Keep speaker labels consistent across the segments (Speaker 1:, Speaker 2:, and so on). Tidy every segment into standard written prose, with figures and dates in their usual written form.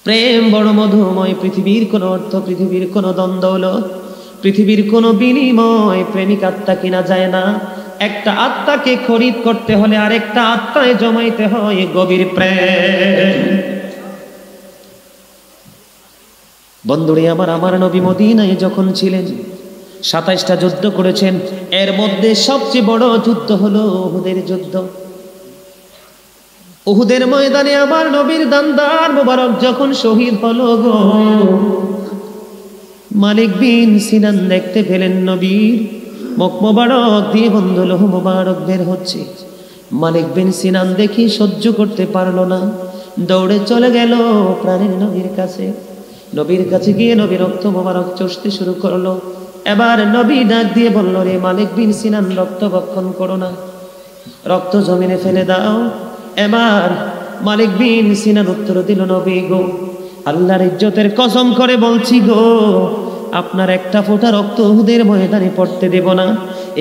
Speaker 1: প্রেম বড় মধুময়, পৃথিবীর কোনো অর্থ, পৃথিবীর কোনো দ্বন্দ্ব, পৃথিবীর কোনো বিনিময় প্রেমিক আত্মা কিনা যায় না। একটা আত্মাকে খরিদ করতে হলে আরেকটা আত্মায় জমাইতে হয় গভীর প্রেম। বন্ধুরে আমার নবী মদিনায় যখন ছিলেন 27টা যুদ্ধ করেছেন। এর মধ্যে সবচেয়ে বড় যুদ্ধ হলো উহুদের যুদ্ধ। উহুদের ময়দানে আমার নবীর দান্দার মোবারক যখন শহীদ হলো গো, মালিক বিন সিনান দেখতে পেলেন নবীর মুখ মোবারক দিয়ে বন্ধু লোহ মোবারক বের হচ্ছে। মালিক বিন সিনান দেখি সহ্য করতে পারলো না, দৌড়ে চলে গেল প্রাণের নবীর কাছে। নবীর কাছে গিয়ে নবীর রক্ত মোবারক চষতে শুরু করলো। এবার নবী ডাক দিয়ে বলল, রে মালিক বিন সিনান, রক্ত ভক্ষণ করো না, রক্ত জমিনে ফেলে দাও। এবার মালিক বিন সিনান উত্তর দিল, নবী গো, আল্লাহর ইজ্জতের কসম করে বলছি গো, আপনার একটা ফোঁটা রক্ত উহুদের ময়দানে পড়তে দেব না।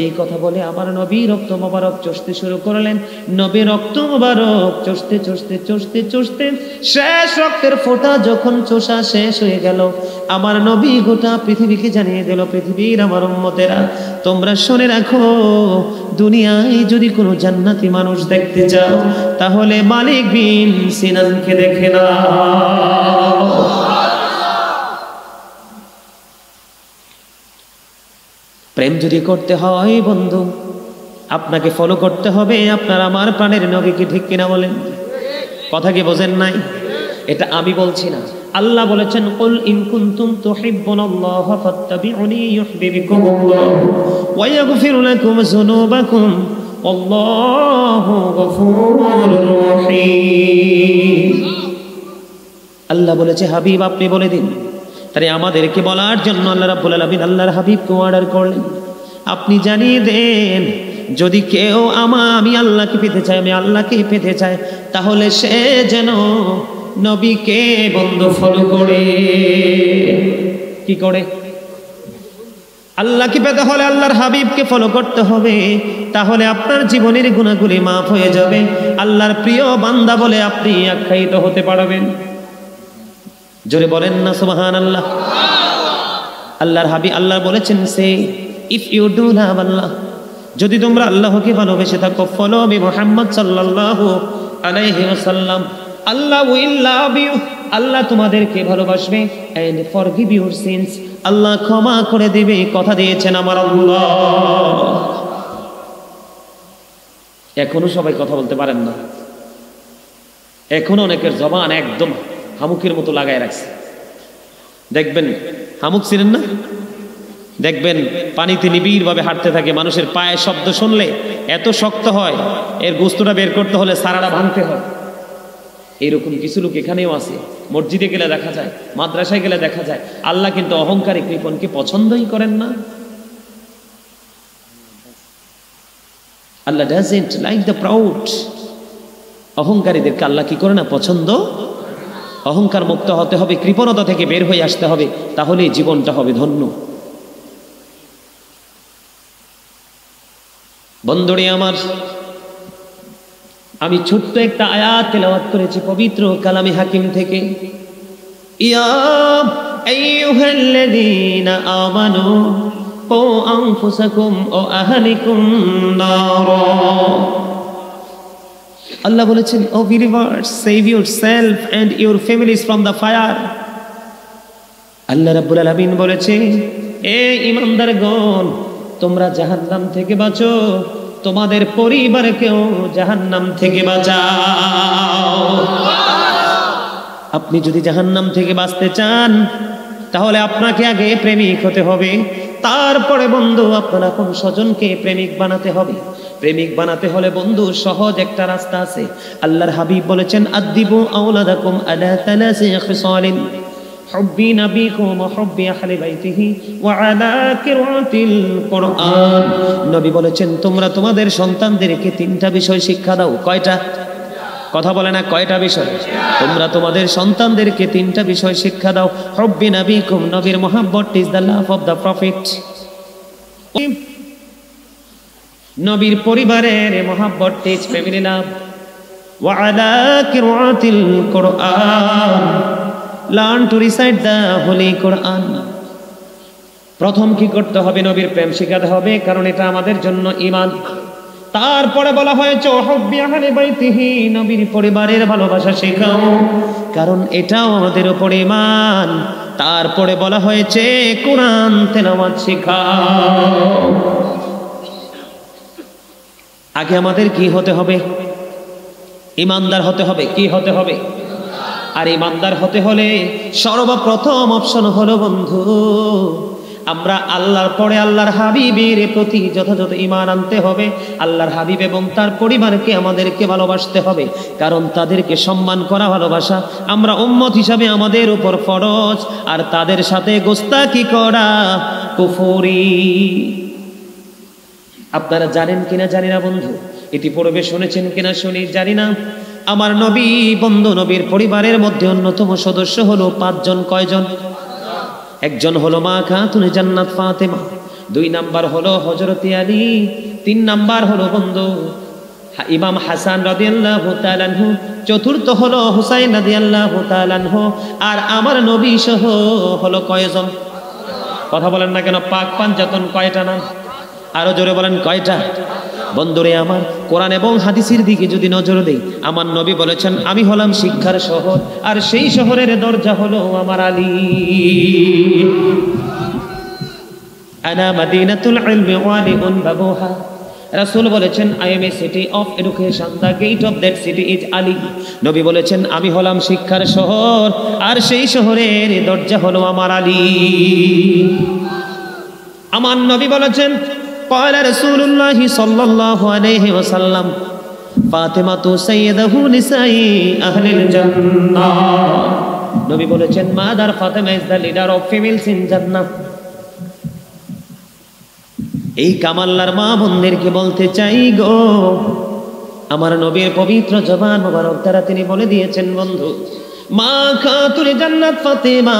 Speaker 1: এই কথা বলে আমার নবী রক্ত মোবারক চষতে শুরু করলেন। নবী রক্ত মোবারক চষতে চষতে চষতে চষতে শেষ রক্তের ফোঁটা যখন চষা শেষ হয়ে গেল, আমার নবী গোটা পৃথিবীকে জানিয়ে দিল, পৃথিবীর আমার উম্মতেরা, তোমরা শুনে রাখো, দুনিয়ায় যদি কোনো জান্নাতি মানুষ দেখতে চাও তাহলে মালিক বিন সিনানকে দেখে নাও। প্রেম যদি করতে হয় বন্ধু, আপনাকে ফলো করতে হবে আপনার আমার প্রাণের নবীকে, ঠিক কিনা বলেন? কথা কি বোঝেন নাই? এটা আমি বলছি না, আল্লাহ বলেছেন, কুল ইন কুনতুম তুহিব্বুনাল্লাহ ফাত্তাবিউনি ইউহিব্বুকুমুল্লাহ ওয়া ইয়াগফির লাকুম যুনুবাকুম আল্লাহু গফুরুর রহিম। আল্লাহ বলেছে, হাবিব আপনি বলে দিন। তাই আমাদেরকে বলার জন্য আল্লাহ রাব্বুল আলামিন আল্লাহর হাবিবকে অর্ডার করলেন, আপনি জানিয়ে দেন, যদি কেউ আমি আল্লাহকে পেতে চাই, আমি আল্লাহকে পেতে চাই, তাহলে সে যেন নবীকে বন্ধু ফলো করে। কি করে? আল্লাহকে পেতে হলে আল্লাহর হাবিবকে ফলো করতে হবে, তাহলে আপনার জীবনের গুনাহগুলি মাফ হয়ে যাবে, আল্লাহর প্রিয় বান্দা বলে আপনি আখ্যায়িত হতে পারবেন। জোরে বলেন না সুবহানাল্লাহ। আল্লাহর হাবিব আল্লাহ বলেছেন, সে ইফ ইউ ডু লাভ আল্লাহ, যদি তোমরা আল্লাহকে ভালোবেসে থাকো, ফলো মি মুহাম্মদ সাল্লাল্লাহু আলাইহি ওয়াসাল্লাম, আল্লাহ উইল লাভ ইউ, আল্লাহ তোমাদেরকে ভালোবাসবে, এন্ড ফরগিভ ইউর সিনস, আল্লাহ ক্ষমা করে দিবে, কথা দিয়েছেন আমার আল্লাহ। এখনো সবাই কথা বলতে পারেন না, এখনো অনেকের জবান একদম হামুকের মতো লাগায় রাখছে। দেখবেন হামুক ছিলেন না, দেখবেন পানিতে নিবিড় ভাবে হাঁটতে থাকে, মানুষের পায়ের শব্দ শুনলে এত শক্ত হয়, এর গোস্তটা বের করতে হলে সারাটা ভাঙতে হয়। এইরকম কিছু লোক এখানেও আছে, মসজিদে গেলে দেখা যায়, মাদ্রাসায় গেলে দেখা যায়। আল্লাহ কিন্তু অহংকারী কৃপণকে পছন্দই করেন না। আল্লাহ ডাজন্ট লাইক দ্য প্রাউড। অহংকারীদেরকে আল্লাহ কি করে না? পছন্দ। অহংকার মুক্ত হতে হবে, কৃপণতা থেকে বের হয়ে আসতে হবে, তাহলেই জীবনটা হবে ধন্য। বন্ধুরে আমার, আমি ছোট্ট একটা আয়াত তেলাওয়াত করেছি পবিত্র কালামে হাকিম থেকে। ইয়া আইয়ুহাল্লাযীনা আমানু কু আনফুসাকুম ওয়া আহলিকুম নারা। আল্লাহ বলেছেন, O believers, save yourself and your families from the fire. আল্লাহ রাব্বুল আলামিন বলেছে, এ ঈমানদারগণ, তোমরা জাহান্নাম থেকে বাঁচো, তোমাদের পরিবারকেও জাহান্নাম থেকে বাঁচাও। আপনি যদি জাহান্নাম থেকে বাঁচতে চান, তাহলে আপনাকে আগে প্রেমিক হতে হবে, তারপরে বন্ধু আপনার আপন স্বজনকে প্রেমিক বানাতে হবে। প্রেমিক বানাতে হলে বন্ধু সহজ একটা রাস্তা আছে। আল্লাহর হাবিব বলেছেন, আদিবু আওলাদাকুম আলা তালাসি খিসালিন হুব্বি নবীকুম ওয়া হুব্বি আহলি বাইতিহি ওয়া আলা কিরাতিল কুরআন। নবী বলেছেন, তোমরা তোমাদের সন্তানদেরকে তিনটা বিষয় শিক্ষা দাও। কয়টা? কথা বলে না, কয়টা বিষয়? তোমরা তোমাদের সন্তানদেরকে তিনটা বিষয় শিক্ষা দাও। হুব্বি নবীকুম, নবীর মহব্বত is the love of the prophet. নবীর পরিবারের মহব্বত is family love. وعلى قراءة القرآن learn to recite the Holy Quran. প্রথম কি করতে হবে? নবীর প্রেম শেখাতে হবে, কারণ এটা আমাদের জন্য ঈমান। তারপরে বলা হয়েছে হুব্বি আহলি বাইতিহি, নবীর পরিবারের ভালোবাসা শেখাও, কারণ এটাও আমাদের উপর ঈমান। তারপরে বলা হয়েছে কোরআন তেলাওয়াত শেখাও। আগে আমাদের কি হতে হবে? ঈমানদার হতে হবে। কি হতে হবে? আর ঈমানদার হতে হলে সর্বপ্রথম অপশন হলো বন্ধু, আমরা আল্লাহর পরে আল্লাহর হাবিবের প্রতি যথাযথ ঈমান আনতে হবে। আল্লাহর হাবিব এবং তার পরিবারকে আমাদেরকে ভালোবাসতে হবে, কারণ তাদেরকে সম্মান করা ভালোবাসা আমরা উম্মত হিসাবে আমাদের উপর ফরজ, আর তাদের সাথে গোস্তাকি করা কুফরি। আপনারা জানেন কিনা জানি না বন্ধু, এটি পূর্বে শুনেছেন কিনা শুনি জানি না। আমার নবী বন্ধু, নবীর পরিবারের মধ্যে অন্যতম সদস্য হলো 5 জন। কয়জন? একজন হলো মা খাতুনে জান্নাত ফাতেমা, 2 নাম্বার হলো হযরতে আলী, 3 নাম্বার হলো বন্ধু ইমাম হাসান রাদিয়াল্লাহু তাআলা আনহু, চতুর্থ হলো হুসাইন রাদিয়াল্লাহু তাআলা আনহু। আর আমার নবী সহ হলো কয়জন? কথা বলেন না কেন? পাক পাঞ্জাতন কয়টা নাম? আরো জোরে বলেন কয়টা? বন্ধুরে আমার, কোরআন এবং হাদিসের দিকে যদি নজর দেই, আমার নবী বলেছেন আমি হলাম শিক্ষার শহর, আর সেই শহরের দরজা হলো আমার আলী। আনা মাদিনাতুল ইলমি ওয়ালিউন বাবুহা, রাসূল বলেছেন I am a city of education, the gate of that city is Ali. নবী বলেছেন আমি হলাম শিক্ষার শহর, আর সেই শহরের দরজা হলো আমার আলী। আমার নবী বলেছেন قال رسول الله صلى الله عليه وسلم فاطمة سيدة نساء أهل الجنة। নবী বলেছেন mother Fatema is the leader of females in জান্নাহ। এই কামাল্লার মা বোনদেরকে বলতে চাই গো, আমার নবীর পবিত্র জবান মোবারক দ্বারা তিনি বলে দিয়েছেন বন্ধু, মা খাতুনে জান্নাত ফাতেমা,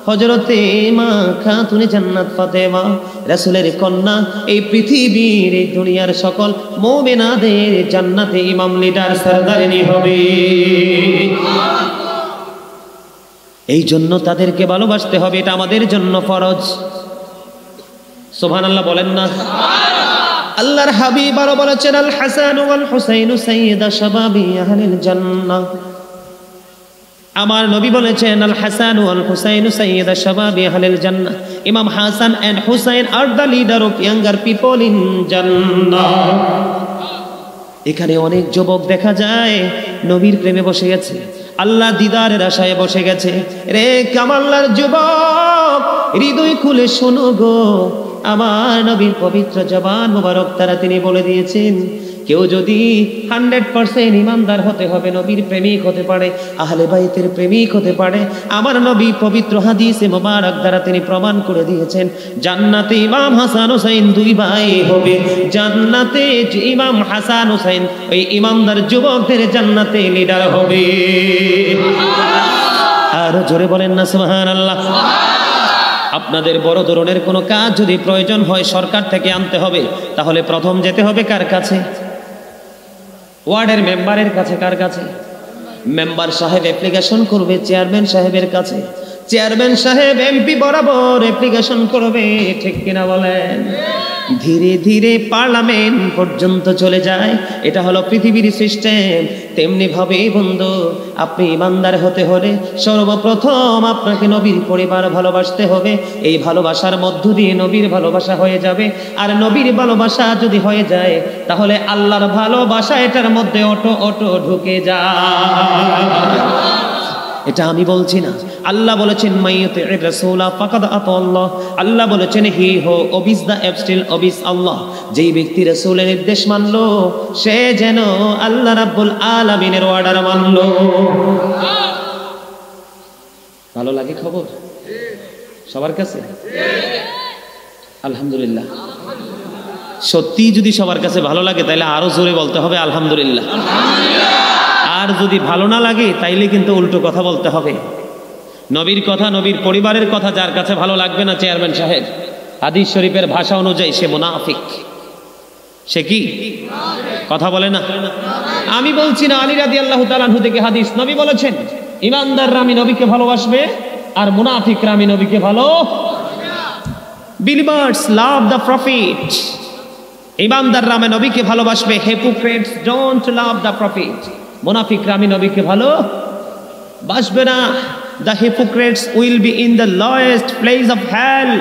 Speaker 1: হযরতে মা খাতুনে জান্নাত ফাতেমা রাসূলের কন্যা, এই পৃথিবীর এই দুনিয়ার সকল মুমিনাদের জান্নাতে ইমাম লিডার সরদারিনী হবে। এই জন্য তাদেরকে ভালোবাসতে হবে, এটা আমাদের জন্য ফরজ। সুবহানাল্লাহ বলেন না? আল্লাহর হাবিব আরো বলেছেন আল হাসান ওয়াল হুসাইন সাইয়্যিদা শাবাবি আহলিল জান্নাহ। আমার নবী বলেছেন আল হাসান ওয়াল হুসাইন সাইয়্যিদা শাবাবি আহলিল জান্নাহ, ইমাম Hasan and Hussain are the leader of younger people in জান্নাহ। এখানে অনেক যুবক দেখা যায় নবীর প্রেমে বসে গেছে, আল্লাহ দিদারের আশায় বসে গেছে। রে কামাল্লার যুবক, হৃদয় খুলে শোনো গো, আমার নবীর পবিত্র জবান মোবারক দ্বারা তিনি বলে দিয়েছেন কেউ যদি 100% ইমানদার হতে হবে, নবীর প্রেমিক হতে পারে, আহলে বাইতের প্রেমিক হতে পারে। আমার নবী পবিত্র হাদিসে মোবারক দ্বারা তিনি প্রমাণ করে দিয়েছেন জান্নাতে ইমাম হাসান হোসেন 2 ভাই হবে। জান্নাতে ইমাম হাসান হোসেন ওই ইমানদার যুবকদের জান্নাতে লিডার হবে। আরো জোরে বলেন না সুবহানাল্লাহ। আপনাদের বড় ধরনের কোনো কাজ যদি প্রয়োজন হয় সরকার থেকে আনতে হবে, তাহলে প্রথম যেতে হবে কার কাছে? ওয়ার্ডের মেম্বারের কাছে। কার কাছে? মেম্বার সাহেব অ্যাপ্লিকেশন করবে চেয়ারম্যান সাহেবের কাছে, চেয়ারম্যান সাহেব এমপি বরাবর অ্যাপ্লিকেশন করবে, ঠিক কিনা বলেন? ধীরে ধীরে পার্লামেন্ট পর্যন্ত চলে যায়। এটা হলো পৃথিবীর সিস্টেম। তেমনি ভাবে বন্ধু, আপনি ইমানদার হতে হলে সর্বপ্রথম আপনাকে নবীর পরিবার ভালোবাসতে হবে। এই ভালোবাসার মধ্য দিয়ে নবীর ভালোবাসা হয়ে যাবে, আর নবীর ভালোবাসা যদি হয়ে যায় তাহলে আল্লাহর ভালোবাসা এটার মধ্যে অটো ঢুকে যায়। এটা আমি বলছি না, আল্লাহ বলেছেন মাইয়ুতির রাসূলা ফাকাদ আতাল্লাহ। আল্লাহ বলেছেন হি হো ওবিস দ্য অ্যাবস্টিল ওবিস আল্লাহ। যেই ব্যক্তি রাসূলের নির্দেশ মানলো সে যেন আল্লাহ রাব্বুল আলামিনের অর্ডার মানলো। ভালো লাগে খবর সবার কাছে? আলহামদুলিল্লাহ। সত্যি যদি সবার কাছে ভালো লাগে তাহলে আরো জোরে বলতে হবে আলহামদুলিল্লাহ। আর যদি ভালো না লাগে তাইলে কিন্তু উল্টো কথা বলতে হবে। নবীর কথা, নবীর পরিবারের কথা যার কাছে ভালো লাগবে না চেয়ারম্যান সাহেব, হাদিস শরীফের ভাষা অনুযায়ী সে মুনাফিক। সে কি কথা বলে না? আমি বলছি না, আলী রাদিয়াল্লাহু তাআলা আনহু থেকে হাদিস, নবী বলেছেন ইমানদাররা আমি নবীকে ভালোবাসবে আর মুনাফিকরা আমি নবীকে ভালো। Believers love the prophet. ইমানদাররা আমি নবীকে ভালোবাসবে, hypocrites don't love the prophet. মুনাফিকরা আমি নবীকে ভালোবাসবে না। The hypocrites will be in the lowest place of hell.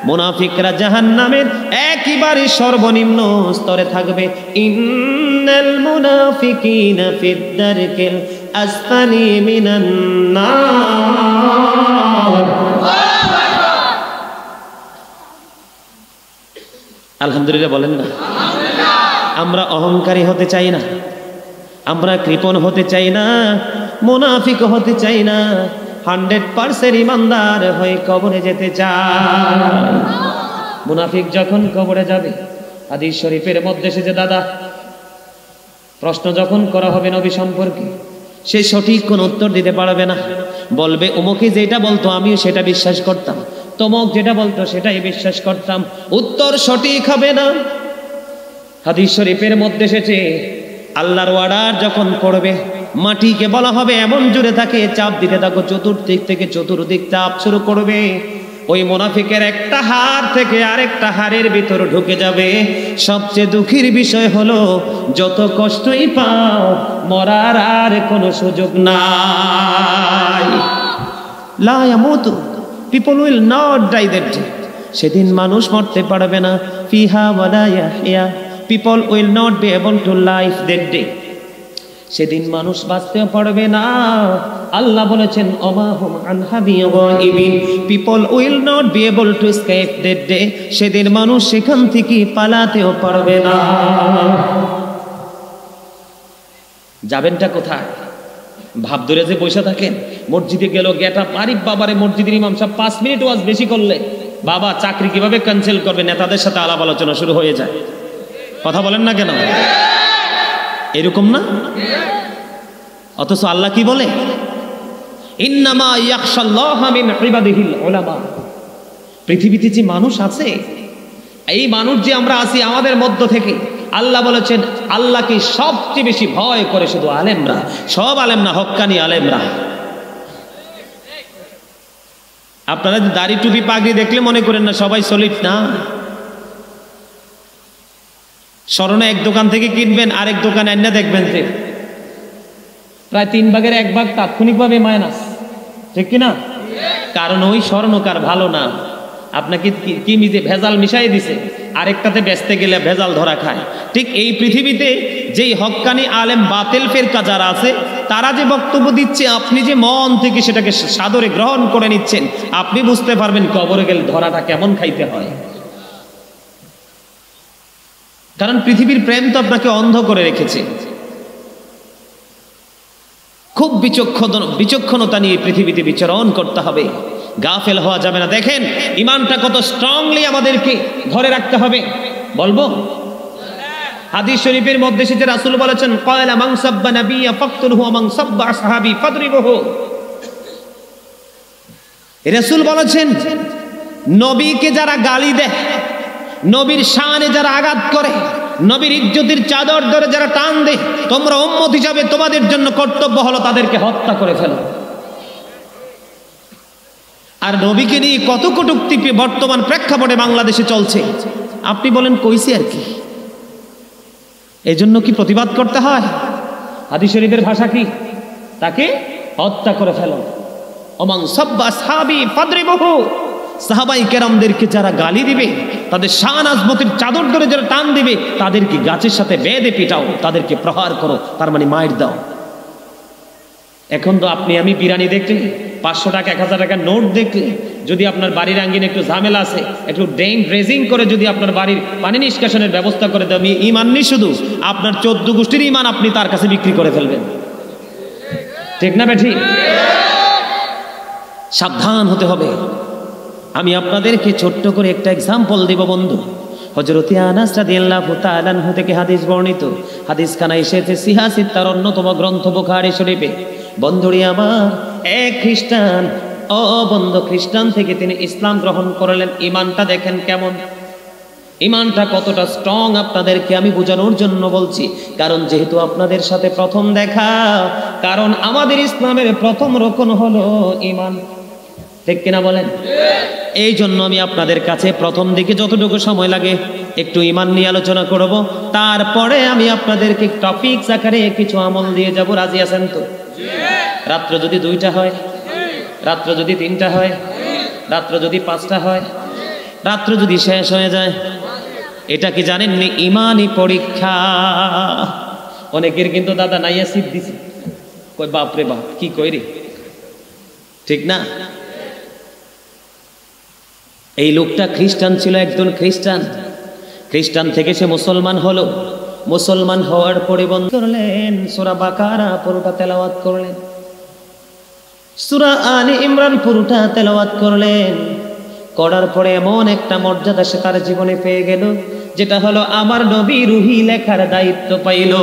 Speaker 1: মুনাফিকরা জাহান্নামের একেবারে সর্বনিম্ন স্তরে থাকবে। ইন্নাল মুনাফিকিনা ফিদ দারকিল আসফালি মিনান নার। আলহামদুলিল্লাহ বলেন না? আমরা অহংকারী হতে চাই না, আমরা কৃপণ হতে চাই না, মুনাফিক হতে চাই না, 100% ইমানদার হয়ে কবরে যেতে চাই। মুনাফিক যখন কবরে যাবে, হাদিস শরীফের মধ্যে এসেছে, দাদা প্রশ্ন যখন করা হবে নবী সম্পর্কে, সে সঠিক কোন উত্তর দিতে পারবে না, বলবে অমুকে যেটা বলতো আমিও সেটা বিশ্বাস করতাম, তমক যেটা বলতো সেটাই বিশ্বাস করতাম, উত্তর সঠিক হবে না। হাদিস শরীফের মধ্যে এসেছে, আল্লাহর ওয়ার্ডার যখন পড়বে, মাটিকে বলা হবে এমন জোরে তাকে চাপ দিতে থাকো, চতুর্দিক থেকে চতুর্দিক চাপ শুরু করবে। ওই মুনাফিকের একটা হাড় থেকে আরেকটা হাড়ের ভিতর ঢুকে যাবে। সবচেয়ে দুঃখের বিষয় হলো, যত কষ্টই পাও মরার আর কোনো সুযোগ নাই। লা ইয়ামুতু, people will not die that day. সেদিন মানুষ মরতে পারবে না। ফিহা ওয়ালা ইয়াহইয়া, people will not be able to live that day. সেদিন মানুষ বাঁচতেও পারবে না। আল্লাহ বলেছেন অমাহুম আনহা বিগাইবিন, people will not be able to escape that day. সেদিন মানুষ সেখান থেকে পালাতেও পারবে না। যাবেনটা কোথায়? ভাব ধরে যে বসে থাকেন, মসজিদে গেল গেটা পারিব বাবারে, মসজিদের ইমাম সাহেব 5 মিনিট ওয়াজ বেশি করলে বাবা চাকরি কিভাবে ক্যান্সেল করবে, নেতাদের সাথে আলাপ আলোচনা শুরু হয়ে যায়। কথা বলেন না কেন? এরকম না? অথচ আল্লাহ কি বলে, ইন্নামা ইয়াখশাল্লাহা মিন ইবাদিহিল উলামা। পৃথিবীতে যে মানুষ আছে, এই মানুষ যে আমরা আছি আমাদের মধ্য থেকে, আল্লাহ বলেছেন আল্লাহকে সবচেয়ে বেশি ভয় করে শুধু আলেমরা। সব আলেম না, হক্কানি আলেমরা। আপনারা দাড়ি টুপি পাগড়ি দেখলে মনে করেন না সবাই সলিড না। স্মরণে এক দোকান থেকে কিনবেন, আরেক দোকানে এনে দেখবেন যে প্রায় 3 ভাগের 1 ভাগ তাৎক্ষণিকভাবে মাইনাস, ঠিক কিনা? কারণ ওই স্বর্ণকার ভালো না, আপনাকে কি মিজে ভেজাল মিশাই দিছে, আরেকটাতে বেচতে গেলে ভেজাল ধরা খায়। ঠিক এই পৃথিবীতে যেই হক্কানি আলেম বাতিল ফিরকা যারা আছে, তারা যে বক্তব্য দিচ্ছে, আপনি যে মন থেকে সেটাকে সাদরে গ্রহণ করে নিচ্ছেন, আপনি বুঝতে পারবেন কবরে গেলে ধরাটা কেমন খাইতে হয়। কারণ পৃথিবীর প্রেম তো আপনাকে অন্ধ করে রেখেছে। খুব বিচক্ষণতা নিয়ে পৃথিবীতে বিচরণ করতে হবে, গাফেল হওয়া যাবে না। দেখেন ইমানটা কত স্ট্রংলি আমাদেরকে ধরে রাখতে হবে। বলবো, হাদিস শরীফের মধ্যে এসেছে, রাসূল বলেছেন ক্বালা মান সাব্বা নাবিয়্যা ফাকতুলহু ওয়া মান সাব্বা আসহাবি ফাদরিবুহু। রাসূল বলেছেন, নবীকে যারা গালি দেয়, নবীর শানে যারা আঘাত করে, নবীর ইজ্জতের চাদর ধরে যারা টান দেয়, তোমরা উম্মত হিসাবে তোমাদের জন্য কর্তব্য হলো তাদেরকে হত্যা করে ফেলো। আর নবীকে নিয়ে কত কটূক্তি বর্তমান প্রেক্ষাপটে বাংলাদেশে চলছে, আপনি বলেন কইছে আর কি? এই জন্য কি প্রতিবাদ করতে হয়? হাদিস শরীফের ভাষা কি? তাকে হত্যা করে ফেলো। ওমান সাব্বা আসহাবি ফাদরিবুহু, সাহাবাই কেরামদেরকে যারা গালি দিবে, তাদের শান আজমতের চাদর ধরে যারা টান দিবে, তাদেরকে গাছের সাথে বেঁধে পিটাও, তাদেরকে প্রহার করো, তার মানে মাইর দাও। এখন তো আপনি আমি বিরানি দেখলে, 500 টাকা 1000 টাকার নোট দেখলে, যদি আপনার বাড়ির আঙ্গিনে একটু ঝামেলা আছে, একটু ড্রেজিং করে যদি আপনার বাড়ির পানি নিষ্কাশনের ব্যবস্থা করে দেন, ইমান নেই শুধু, আপনার 14 গোষ্ঠীর ইমান আপনি তার কাছে বিক্রি করে ফেলবেন। ঠিক না বেঠি? সাবধান হতে হবে। আমি আপনাদেরকে ছোট্ট করে একটা এক্সাম্পল দেব বন্ধু। হযরতে আনাস রাদিয়াল্লাহু তাআলা আনহু থেকে হাদিস বর্ণিত, হাদিসখানা এসেছে সিহা সিত্তার অন্যতম গ্রন্থ বুখারী শরীফে। বন্ধুরি আমার, এক খ্রিস্টান, বন্ধু খ্রিস্টান থেকে তিনি ইসলাম গ্রহণ করলেন। ইমানটা দেখেন কেমন। ইমানটা কতটা স্ট্রং আপনাদেরকে আমি বোঝানোর জন্য বলছি, কারণ যেহেতু আপনাদের সাথে প্রথম দেখা, কারণ আমাদের ইসলামের প্রথম রকম হলো ইমান, ঠিক কিনা বলেন? এই জন্য আমি আপনাদের কাছে প্রথম দিকে যতটুকু সময় লাগে একটু ইমান নিয়ে আলোচনা করব, তারপরে আমি আপনাদেরকে টপিক আকারে কিছু আমল দিয়ে যাব। রাজি আছেন তো? রাত্র যদি 2টা হয়, রাত্র যদি 3টা হয়, রাত্র যদি 5টা হয়, রাত্র যদি শেষ হয়ে যায়, এটা কি জানেননি ইমানই পরীক্ষা। অনেকের কিন্তু দাদা নাইয়া সিট দিছে, কই বাপরে বাপ কি কই রে, ঠিক না? এই লোকটা খ্রিস্টান ছিল, একজন খ্রিস্টান থেকে সে মুসলমান হলো। মুসলমান হওয়ার পরে বন্ধ করলেন সূরা বাকারা পুরোটা তেলাওয়াত করলেন, সূরা আলে ইমরান পুরোটা তেলাওয়াত করলেন। করার পরে এমন একটা মর্যাদা সে তার জীবনে পেয়ে গেল, যেটা হলো আমার নবী রুহি লেখার দায়িত্ব পাইল।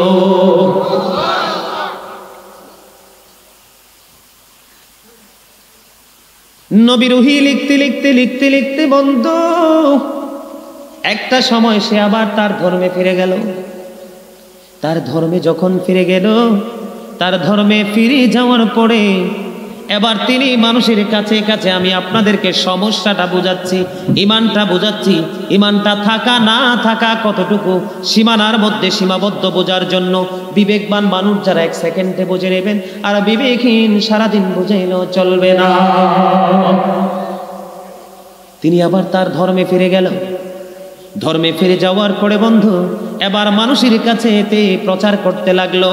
Speaker 1: নবী রুহি লিখতে লিখতে লিখতে লিখতে বন্ধু একটা সময় সে আবার তার ধর্মে ফিরে গেল। তার ধর্মে যখন ফিরে গেল, তার ধর্মে ফিরে যাওয়ার পরে এবার তিনি মানুষের কাছে কাছে আমি আপনাদেরকে সমস্যাটা বুঝাচ্ছি, ইমানটা বুঝাচ্ছি। ইমানটা থাকা না থাকা কতটুকু সীমানার মধ্যে সীমাবদ্ধ বোঝার জন্য বিবেকবান মানুষ যারা 1 সেকেন্ডে বুঝে নেবেন, আর বিবেকহীন সারাদিন বুঝাইলেও চলবে না। তিনি আবার তার ধর্মে ফিরে গেল। ধর্মে ফিরে যাওয়ার পরে বন্ধু এবার মানুষের কাছে এতে প্রচার করতে লাগলো,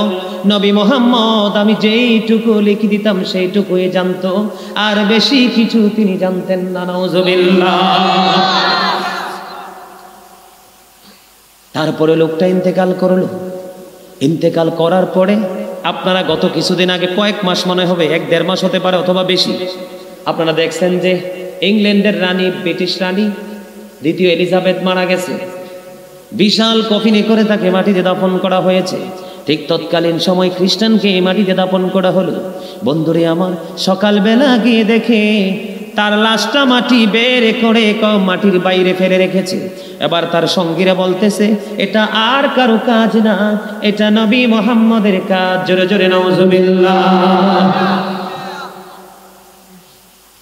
Speaker 1: নবী মুহাম্মদ আমি যেইটুকু লিখে দিতাম সেইটুকুই জানতো, আর বেশি কিছু তিনি জানতেন না। নাউজুবিল্লাহ। তারপরে লোকটা ইন্তেকাল করলো। ইন্তেকাল করার পরে আপনারা গত কিছুদিন আগে, কয়েক মাস মনে হবে, 1-1.5 মাস হতে পারে অথবা বেশি, আপনারা দেখছেন যে ইংল্যান্ডের রানী, ব্রিটিশ রানী দ্বিতীয় এলিজাবেথ মারা গেছে। বিশাল কফিনে করে তাকে মাটিতে দাফন করা হয়েছে। ঠিক তৎকালীন সময় খ্রিস্টানকে মাটিতে দাফন করা হলো। বন্ধুরে আমার, সকালবেলা গিয়ে দেখে তার লাশটা মাটি বের করে মাটির বাইরে ফেলে রেখেছে। এবার তার সঙ্গীরা বলতেছে এটা আর কারো কাজ না, এটা নবী মুহাম্মদের কাজ। জোরে জোরে নাউজুবিল্লাহ।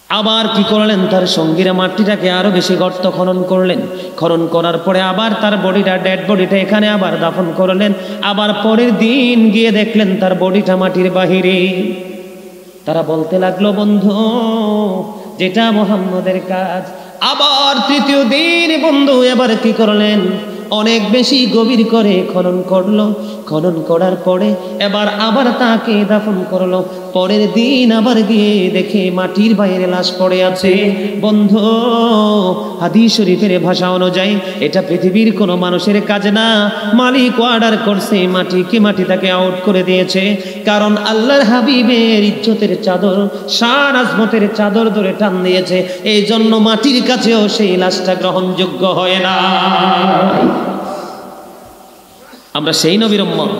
Speaker 1: আবার কি করলেন, তার সঙ্গীরা মাটিটাকে আরো বেশি গর্ত খনন করলেন। খনন করার পরে আবার তার বডিটা, ডেড বডিটা এখানে আবার দাফন করলেন। আবার পরের দিন গিয়ে দেখলেন তার বডিটা মাটির বাহিরে। তারা বলতে লাগলো বন্ধু যেটা মুহাম্মদের কাজ। আবার তৃতীয় দিন বন্ধু এবার কি করলেন, অনেক বেশি গভীর করে খনন করলো। খনন করার পরে এবার আবার তাকে দাফন করলো। পরের দিন আবার গিয়ে দেখে মাটির বাইরে লাশ পড়ে আছে। বন্ধু হাদিস শরীফের ভাষা অনুযায়ী এটা পৃথিবীর কোনো মানুষের কাজ না, মালিক অর্ডার করছে, মাটিকে মাটি তাকে আউট করে দিয়েছে। কারণ আল্লাহর হাবিবের ইজ্জতের চাদর, শান আজমতের চাদর ধরে টান দিয়েছে, এই জন্য মাটির কাছেও সেই লাশটা গ্রহণযোগ্য হয় না। আমরা সেই নবীর উম্মত।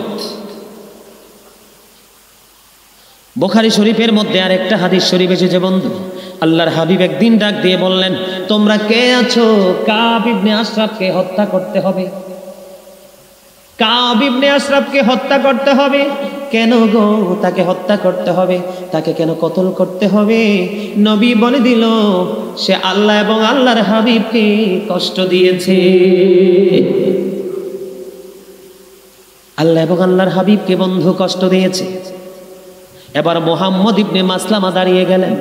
Speaker 1: বুখারী শরীফের মধ্যে আরেকটা হাদিস শরীফ এসেছে বন্ধু, আল্লাহর হাবিব একদিন ডাক দিয়ে বললেন, তোমরা কে আছো কাব ইবনে আশরাফকে হত্যা করতে হবে। কাব ইবনে আশরাফকে হত্যা করতে হবে। কেন গো তাকে হত্যা করতে হবে, তাকে কেন কতল করতে হবে? নবী বলে দিল সে আল্লাহ এবং আল্লাহর হাবিবকে কষ্ট দিয়েছে। আল্লাহ এবং আল্লাহর হাবিবকে বন্ধু কষ্ট দিয়েছে। এবার মুহাম্মদ ইবনে মাসলামা দাঁড়িয়ে গেলেন।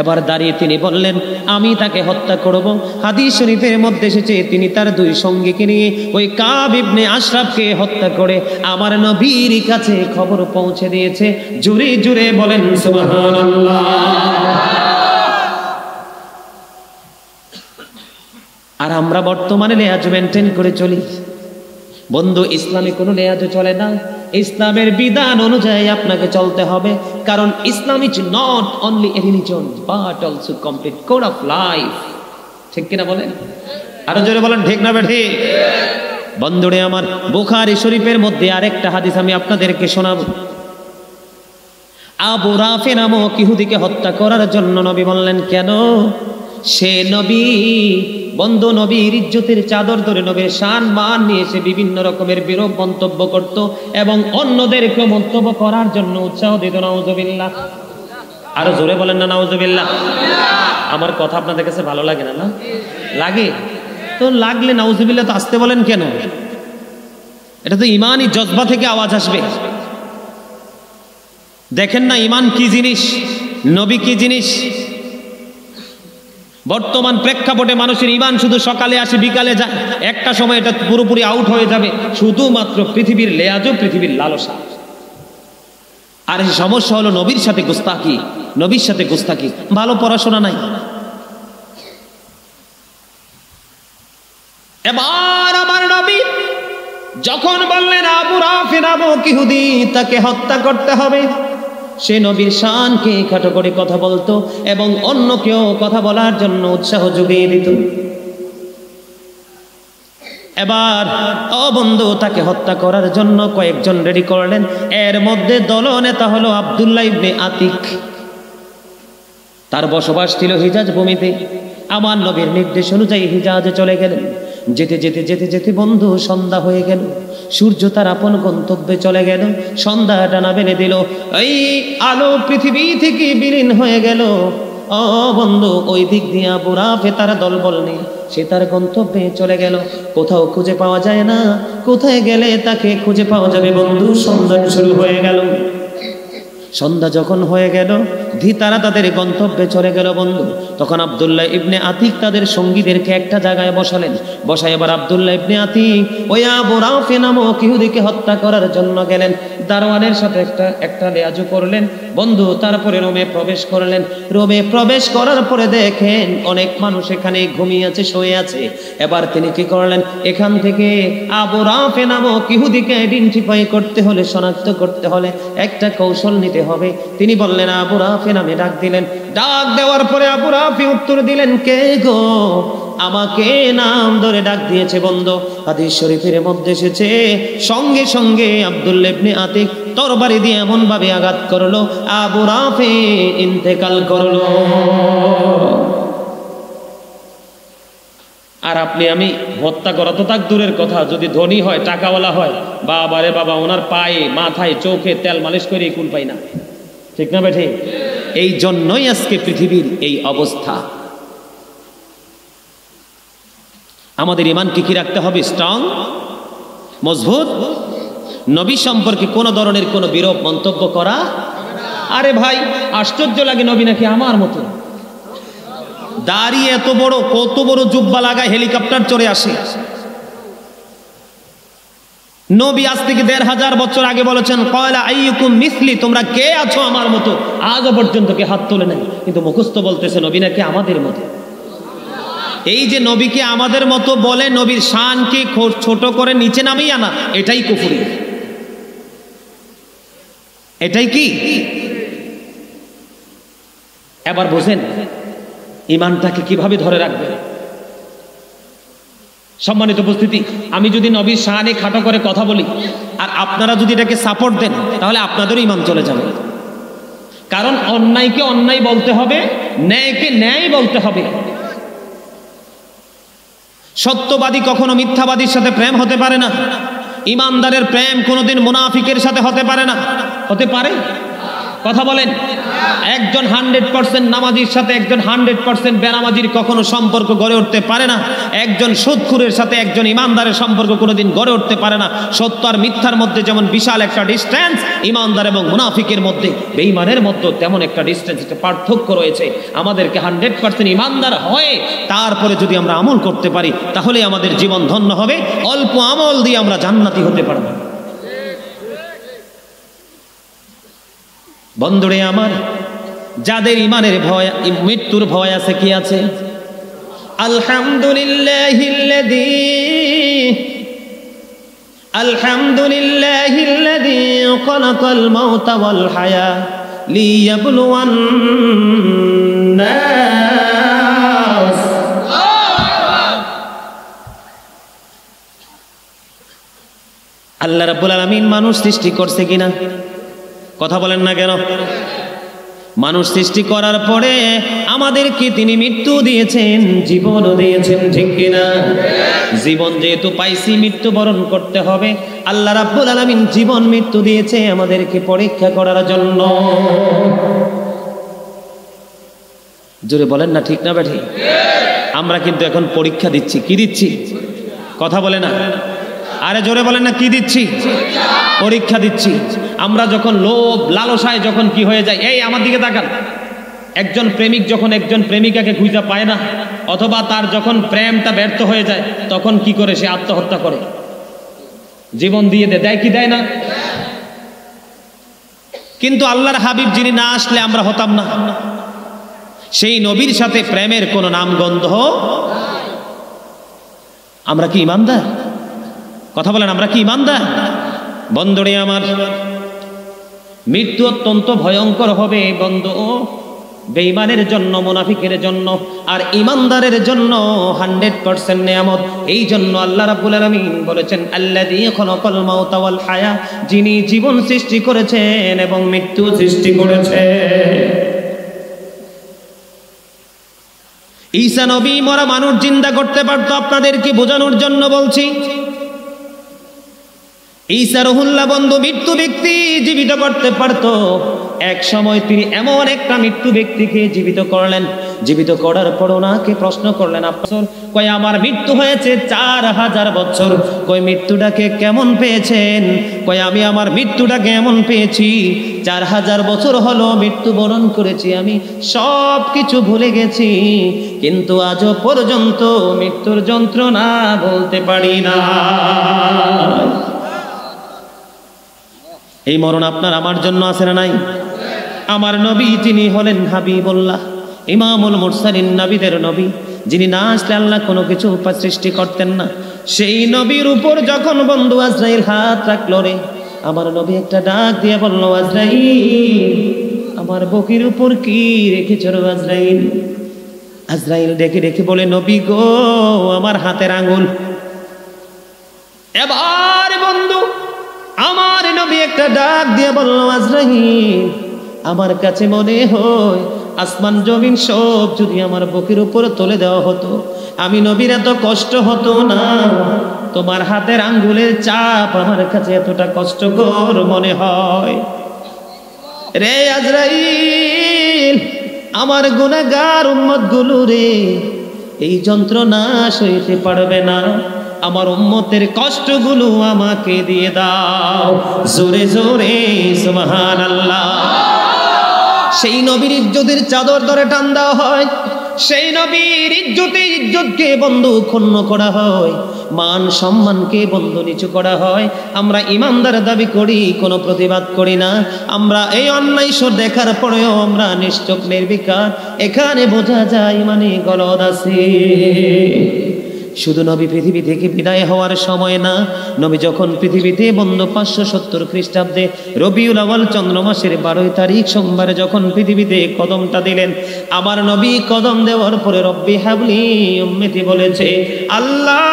Speaker 1: এবার দাঁড়িয়ে তিনি বললেন আমি তাকে হত্যা করব। হাদিস শরীফের মধ্যে এসেছে তিনি তার 2 সঙ্গীকে নিয়ে ওই কাব ইবনে আশরাফকে হত্যা করে আমার নবীর কাছে খবর পৌঁছে দিয়েছে। জোরে জোরে বলেন সুবহানাল্লাহ। আর আমরা বর্তমানে লেয়াজ মেনটেন করে চলি বন্ধু। ইসলামে কোনো লেয়াজ চলে না, ইসলামের বিধান অনুযায়ী আপনাকে চলতে হবে। কারণ Islam is not only a religion but also complete code of life. ঠিক কিনা বলেন? আরো জোরে বলেন ঠিক না বেঠি? বন্ধুরে আমার, বুখারী শরীফের মধ্যে আরেকটা হাদিস আমি আপনাদেরকে শোনাবো। আবু রাফি নামক ইহুদিকে হত্যা করার জন্য নবী বললেন কেন? সে নবী বন্ধু নবীর ইজ্জতের চাদর ধরে নবীর শান মান নিয়ে এসে বিভিন্ন রকমের বিরূপ মন্তব্য করত এবং অন্যদেরকে মন্তব্য করার জন্য উৎসাহ দিত। নাউজুবিল্লাহ। আরো জোরে বলেন না নাউজুবিল্লাহ। আমার কথা আপনাদের কাছে ভালো লাগে না? না লাগে তো লাগলে নাউজুবিল্লাহ তো আসতে বলেন কেন? এটা তো ইমানি জজবা থেকে আওয়াজ আসবে। দেখেন না ইমান কি জিনিস, নবী কি জিনিস। বর্তমান প্রেক্ষাপটে মানুষের ইমান শুধু সকালে আসে বিকালে যায়, একটা সময় এটা পুরোপুরি আউট হয়ে যাবে, শুধুমাত্র পৃথিবীর লেয়াজও পৃথিবীর লালসা। আর এই সমস্যা হলো নবীর সাথে গুস্তাকি, নবীর সাথে গুস্তাকি, ভালো পড়াশোনা নাই। এবার আমার নবী যখন বললেন আবু রাফি নামক ইহুদি তাকে হত্যা করতে হবে, সে নবীর শানকে খাটো করে কথা বলতো এবং অন্যকেও কথা বলার জন্য উৎসাহ জুগিয়ে দিত। এবার বন্ধু তাকে হত্যা করার জন্য কয়েকজন রেডি করলেন। এর মধ্যে দলনেতা হলো আব্দুল্লাহ ইবনে আতিক। তার বসবাস ছিল হিজাজ ভূমিতে। আমার নবীর নির্দেশ অনুযায়ী হিজাজে চলে গেলেন। যেতে যেতে যেতে যেতে বন্ধু সন্ধ্যা হয়ে গেল, সূর্য তার আপন গন্তব্যে চলে গেল, সন্ধ্যা ডানা বেঁধে দিল, এই আলো পৃথিবী থেকে বিলীন হয়ে গেল। বন্ধু ওই দিক দিয়ে আবু রাফি তার দলবল নেই, সে তার গন্তব্যে চলে গেল। কোথাও খুঁজে পাওয়া যায় না, কোথায় গেলে তাকে খুঁজে পাওয়া যাবে বন্ধু? সন্ধ্যা শুরু হয়ে গেল। সন্ধ্যা যখন হয়ে গেল, তারা তাদের গন্তব্যে চলে গেল বন্ধু। তখন আব্দুল্লাহ ইবনে আতিক তাদের সঙ্গীদেরকে একটা জায়গায় বসালেন। বসায় এবার আব্দুল্লাহ ইবনে আতিক ওই আবু রাফি নামক ইহুদিকে হত্যা করার জন্য গেলেন। দারোয়ানের সাথে একটা লেয়াজু করলেন বন্ধু। তারপরে রোমে প্রবেশ করলেন। রোমে প্রবেশ করার পরে দেখেন অনেক মানুষ এখানে ঘুমিয়ে আছে, শুয়ে আছে। এবার তিনি কি করলেন? এখান থেকে আবু রাফি নামক ইহুদিকে আইডেন্টিফাই করতে হলে, শনাক্ত করতে হলে একটা কৌশল নিতে হবে। তিনি বললেন আবু রাফি নামে ডাক দিলেন। ডাক দেওয়ার পরে আবু রাফি উত্তর দিলেন, কে গো? আমাকে নাম ধরে ডাক দিয়েছে বন্ধু। হাদিস শরীফের মধ্যে এসেছে, সঙ্গে সঙ্গে আব্দুল্লাহ ইবনে আতিক তরবারি দিয়ে এমন ভাবে আঘাত করলো, আবু রাফি ইন্তেকাল করলো। আর আপনি আমি হত্যা করা তো তাক দূরের কথা, যদি ধনী হয়, টাকাওয়ালা হয়, বাবা রে বাবা, ওনার পায়ে মাথায় চোখে তেল মালিশ করে কুল পাই না। ঠিক না বেঠে? এই জন্যই আজকে পৃথিবীর এই অবস্থা। আমাদের ইমানকে কি রাখতে হবে? স্ট্রং, মজবুত। নবী সম্পর্কে কোনো ধরনের কোনো বিরূপ মন্তব্য করা। আরে ভাই আশ্চর্য লাগে, নবী নাকি আমার মতো দাঁড়িয়ে এত বড়, কত বড় জুব্বা লাগায় হেলিকপ্টার চড়ে আসে। নবী আজ থেকে ১৫০০ বছর আগে বলেছেন, কয়লা আইয়ুকুম মিসলি, তোমরা কে আছো আমার মতো? আজও পর্যন্ত কে হাত তোলে নাই, কিন্তু মুখস্থ বলতেছে নবী নাকি আমাদের মতো। এই যে নবীকে আমাদের মতো বলে, নবীর শানকে ছোট করে নিচে নামিয়ে আনা, এটাই কুফরি। এটাই কি? এবার বোঝেন ইমানটাকে কিভাবে ধরে রাখবে। সম্মানিত উপস্থিতি, আমি যদি নবীর শানে খাটো করে কথা বলি আর আপনারা যদি এটাকে সাপোর্ট দেন, তাহলে আপনাদেরও ইমান চলে যাবে। কারণ অন্যায়কে অন্যায় বলতে হবে, ন্যায়কে ন্যায় বলতে হবে। সত্যবাদী কখনো মিথ্যাবাদীর সাথে প্রেম হতে পারে না। ইমানদারের প্রেম কোনোদিন মুনাফিকের সাথে হতে পারে না। হতে পারে? কথা বলেন। একজন 100% নামাজির সাথে একজন 100% বেনামাজির কখনো সম্পর্ক গড়ে উঠতে পারে না। একজন সুদখোরের সাথে একজন ইমানদারের সম্পর্ক কোনোদিন গড়ে উঠতে পারে না। সত্য আর মিথ্যার মধ্যে যেমন বিশাল একটা ডিস্টেন্স, ইমানদার এবং মুনাফিকের মধ্যে, বেঈমানের মধ্যে তেমন একটা ডিস্টেন্স, একটা পার্থক্য রয়েছে। আমাদেরকে 100% ইমানদার হয়ে তারপরে যদি আমরা আমল করতে পারি, তাহলে আমাদের জীবন ধন্য হবে। অল্প আমল দিয়ে আমরা জান্নাতি হতে পারবো। বন্ধুরে আমার, যাদের ইমানের ভয়, মৃত্যুর ভয় আছে, কি আছে? আলহামদুলিল্লাহিল্লাযী খালাকাল মাউতা ওয়াল হায়া লিয়াবলুওয়ান নাস। আল্লাহ রাব্বুল আলামিন মানুষ সৃষ্টি করছে কিনা? কথা বলেন না কেন? মানুষ সৃষ্টি করার পরে আমাদেরকে তিনি মৃত্যু দিয়েছেন, জীবনও দিয়েছেন, ঠিক কিনা? জীবন যেহেতু পাইছি মৃত্যুবরণ করতে হবে। আল্লাহ রাব্বুল আলামিন জীবন মৃত্যু দিয়েছে আমাদেরকে পরীক্ষা করার জন্য। জোরে বলেন না ঠিক না বেঠিক? আমরা কিন্তু এখন পরীক্ষা দিচ্ছি। কি দিচ্ছি? কথা বলে না, আরে জোরে বলেন না, কি দিচ্ছি? পরীক্ষা দিচ্ছি। আমরা যখন লোভ লালসায় যখন কি হয়ে যায়, এই আমার দিকে তাকান, একজন প্রেমিক যখন একজন প্রেমিকাকে খুঁজে পায় না, অথবা তার যখন প্রেমটা ব্যর্থ হয়ে যায়, তখন কি করে? সে আত্মহত্যা করে, জীবন দিয়ে দেয় কি দেয় না? কিন্তু আল্লাহর হাবিব যিনি না আসলে আমরা হতাম না। সেই নবীর সাথে প্রেমের কোনো নামগন্ধ। আমরা কি ঈমানদার? কথা বলেন, আমরা কি ঈমানদার? বন্ধুরে আমার, মৃত্যু অত্যন্ত ভয়ঙ্কর হবে বন্ধু, বেঈমানের জন্য, মুনাফিকের জন্য, আর ঈমানদারের জন্য 100% নিয়ামত। এই জন্য আল্লাহ রাব্বুল আলামিন বলেছেন, আল্লাযী খালাকাল মাউতা ওয়াল হায়া, যিনি জীবন সৃষ্টি করেছেন এবং মৃত্যু সৃষ্টি করেছেন। ঈসা নবী মরা মানুষ জিন্দা করতে পারতো, আপনাদেরকে বোঝানোর জন্য বলছি। ঈসা রুহুল্লাহ বন্ধু মৃত্যু ব্যক্তি জীবিত করতে পারতো। এক সময় তিনি এমন একটা মৃত্যু ব্যক্তিকে জীবিত করলেন, জীবিত করার পর ওনাকে প্রশ্ন করলেন, আপনার কয় আমার মৃত্যু হয়েছে 4000 বছর। কয় মৃত্যুটাকে কেমন পেয়েছেন? কয় আমি আমার মৃত্যুটাকে এমন পেয়েছি, 4000 বছর হলো মৃত্যুবরণ করেছি, আমি সব কিছু ভুলে গেছি, কিন্তু আজও পর্যন্ত মৃত্যুর যন্ত্রণা বলতে পারি না। এই মরণ আপনার আমার জন্য আছে না নাই? আমার নবী যিনি হলেন হাবিবুল্লাহ, ইমামুল মুরসালিন, নবীদের নবী, যিনি না আসলে আল্লাহ কোনো কিছু সৃষ্টি করতেন না, সেই নবীর উপর যখন বন্ধু আজরাইল হাত রাখলো রে, আমার নবী একটা ডাক দিয়ে বলল, আজরাইল, আমার বুকের উপর কি রেখেছ আজরাইল? আজরাইল দেখে দেখে বলে, নবী গো, আমার হাতের আঙ্গুল। এবার বন্ধু আমার নবী একটা ডাক দিয়ে বলল, আজরাইল, আমার কাছে মনে হয় আসমান জমিন সব যদি আমার বুকের উপরে তুলে দেওয়া হতো, আমি নবীর এত কষ্ট হতো না। তোমার হাতের আঙ্গুলের চাপ আমার কাছে এতটা কষ্টকর মনে হয় রে আজরাইল। আমার গুনাহগার উম্মত গুলো রে, এই যন্ত্রণা সইতে পারবে না, আমার উম্মতের কষ্টগুলো আমাকে দিয়ে দাও। জোরে জোরে সুবহানাল্লাহ। সেই নবীর ইজ্জতের চাদর ধরে টান দেওয়া হয়, সেই নবীর ইজ্জতকে বন্ধু ক্ষুণ্ণ করা হয়, মান সম্মানকে বন্ধু নিচু করা হয়। আমরা ইমানদার দাবি করি, কোনো প্রতিবাদ করি না। আমরা এই অন্যায় দেখার পরেও আমরা নিশ্চুপ নির্বিকার। এখানে বোঝা যায় মানে গলদ আছে। শুধু নবী পৃথিবী থেকে বিদায় হওয়ার সময় না, নবী যখন পৃথিবীতে বন্ধু 570 খ্রিস্টাব্দে রবিউল আউয়াল চন্দ্র মাসের 12 তারিখ সোমবারে যখন পৃথিবীতে কদমটা দিলেন, আমার নবী কদম দেওয়ার পরে রব্বি হাবলি উম্মতি বলেছে, আল্লাহ